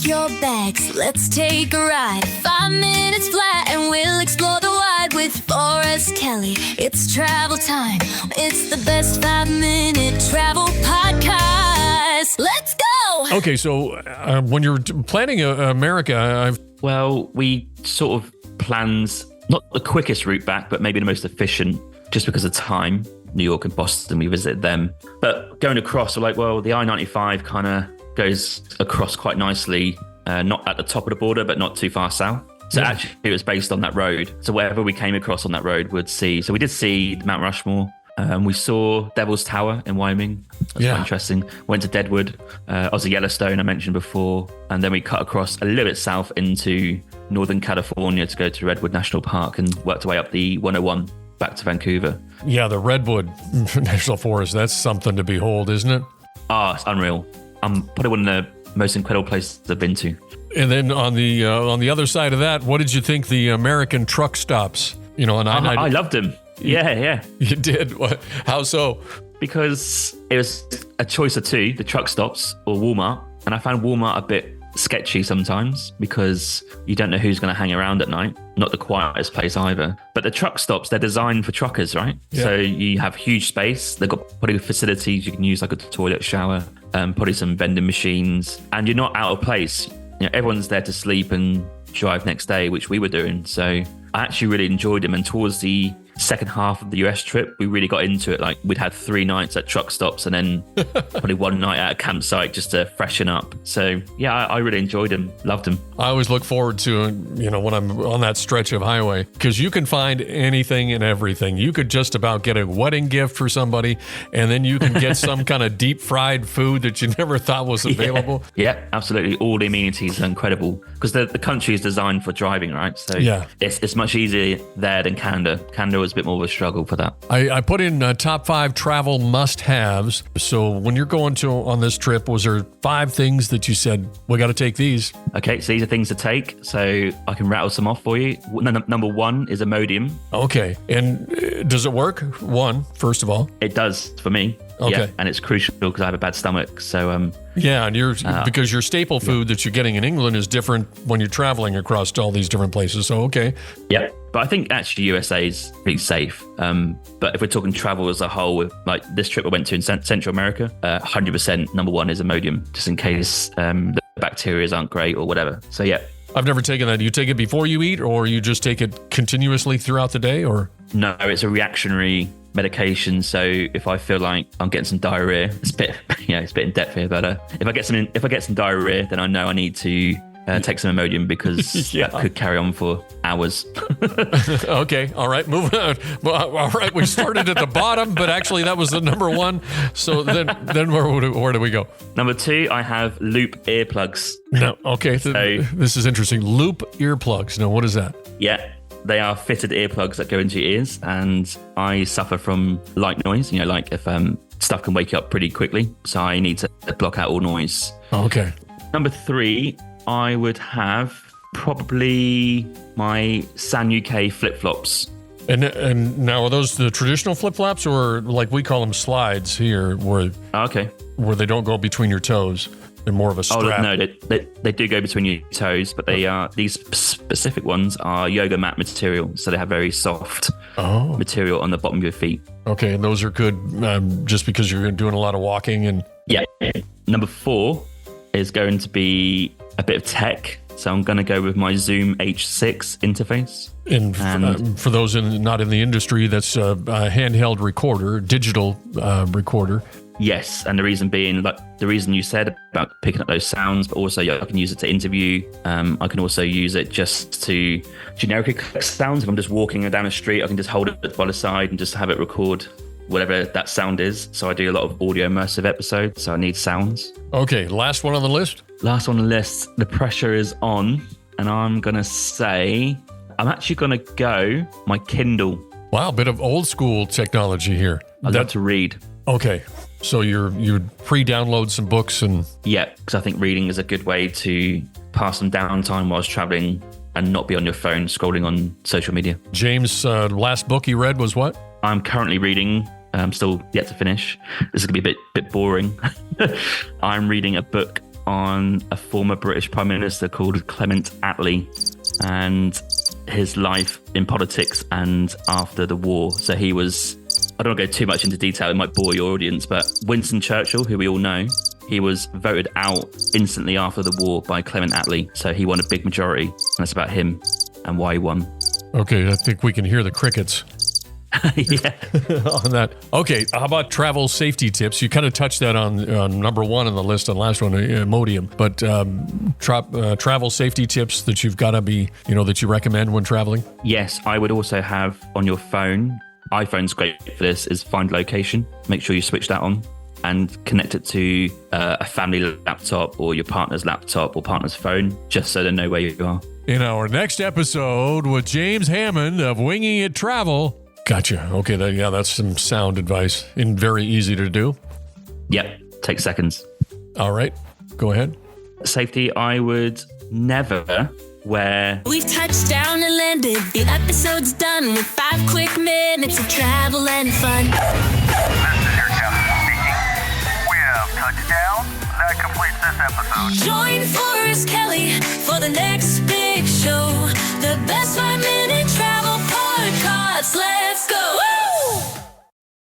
Pack your bags, let's take a ride. 5 minutes flat and we'll explore the wide with Forrest Kelly. It's travel time. It's the best 5-minute travel podcast. Let's go! Okay, so when you're planning America, Well, we sort of planned not the quickest route back, but maybe the most efficient, just because of time. New York and Boston, we visited them. But going across, we're like, well, the I-95 kind of goes across quite nicely, not at the top of the border, but not too far south. So actually, it was based on that road. So wherever we came across on that road, we'd see. So we did see Mount Rushmore. We saw Devil's Tower in Wyoming. That's quite interesting. Went to Redwood. Aussie Yellowstone, I mentioned before. And then we cut across a little bit south into Northern California to go to Redwood National Park and worked our way up the 101 back to Vancouver. Yeah, the Redwood National Forest, that's something to behold, isn't it? It's unreal. Probably one of the most incredible places I've been to. And then on the other side of that, what did you think the American truck stops? You know, and I loved them. Yeah. You did? What? How so? Because it was a choice of two, the truck stops or Walmart. And I found Walmart a bit sketchy sometimes because you don't know who's going to hang around at night. Not the quietest place either. But the truck stops, they're designed for truckers, right? Yeah. So you have huge space. They've got probably facilities you can use, like a toilet, shower, probably some vending machines. And you're not out of place. You know, everyone's there to sleep and drive next day, which we were doing. So I actually really enjoyed them. And towards the second half of the US trip, we really got into it. Like we'd had 3 nights at truck stops and then probably 1 night at a campsite just to freshen up. So yeah, I really enjoyed them, loved them. I always look forward to, when I'm on that stretch of highway, because you can find anything and everything. You could just about get a wedding gift for somebody, and then you can get some kind of deep fried food that you never thought was available. Yeah, absolutely. All the amenities are incredible because the country is designed for driving, right? So yeah, it's much easier there than Canada. Canada was a bit more of a struggle for that. I put in top 5 travel must-haves. So when you're going on this trip, was there 5 things that you said, we got to take these? Okay, so these are things to take. So I can rattle some off for you. Number 1 is Imodium. Okay. And does it work? First of all. It does for me. Okay. Yeah, and it's crucial because I have a bad stomach. So yeah, and because your staple food that you're getting in England is different when you're traveling across all these different places. So okay. Yeah, but I think actually USA is pretty safe. But if we're talking travel as a whole, like this trip I went to in Central America, 100% number 1 is Imodium, just in case the bacteria aren't great or whatever. So yeah. I've never taken that. Do you take it before you eat, or you just take it continuously throughout the day, or? No, it's a reactionary medication. So if I feel like I'm getting some diarrhea, it's a bit in depth here, but if I get some diarrhea, then I know I need to take some Imodium because that could carry on for hours. Okay, all right, moving on. Well, all right, we started at the bottom, but actually that was the number 1. So then where do we go? Number 2, I have loop earplugs. No, okay, this is interesting. Loop earplugs. Now, what is that? Yeah. They are fitted earplugs that go into your ears, and I suffer from light noise. Like if stuff can wake you up pretty quickly, so I need to block out all noise. Okay. Number 3, I would have probably my San UK flip-flops. And now are those the traditional flip-flops, or like we call them slides here, where they don't go between your toes? They're more of a strap. Oh, no, they do go between your toes, but these specific ones are yoga mat material. So they have very soft material on the bottom of your feet. Okay, and those are good just because you're doing a lot of walking. And yeah. Number 4 is going to be a bit of tech. So I'm going to go with my Zoom H6 interface. And for those not in the industry, that's a handheld recorder, digital recorder. Yes, and the reason being, like the reason you said about picking up those sounds, but also I can use it to interview. I can also use it just to generically collect sounds. If I'm just walking down the street, I can just hold it by the side and just have it record whatever that sound is. So I do a lot of audio immersive episodes, so I need sounds. Okay, last one on the list? Last one on the list. The pressure is on, and I'm going to say, I'm actually going to go my Kindle. Wow, a bit of old school technology here. I love to read. Okay. So you'd pre-download some books and... Yeah, because I think reading is a good way to pass some downtime whilst traveling and not be on your phone scrolling on social media. James, last book he read was what? I'm currently reading, I'm still yet to finish. This is going to be a bit boring. I'm reading a book on a former British Prime Minister called Clement Attlee and his life in politics and after the war. So he was, I don't want to go too much into detail, it might bore your audience, but Winston Churchill, who we all know, he was voted out instantly after the war by Clement Attlee. So he won a big majority, and that's about him and why he won. Okay, I think we can hear the crickets. Yeah. On that. Okay, how about travel safety tips? You kind of touched that on number one on the list, on the last one, Imodium. But travel safety tips that you've got to be, that you recommend when traveling? Yes, I would also have on your phone, iPhone's great for this, is find location. Make sure you switch that on and connect it to a family laptop or your partner's laptop or partner's phone, just so they know where you are. In our next episode with James Hammond of Winging It Travel. Gotcha. Okay, that's some sound advice and very easy to do. Yep, takes seconds. All right, go ahead. Safety, I would never wear... We've touched down and landed. The episode's done with 5 quick minutes of travel and fun. This is your captain speaking. We have touchdown. That completes this episode. Join Forrest Kelly for the next big show.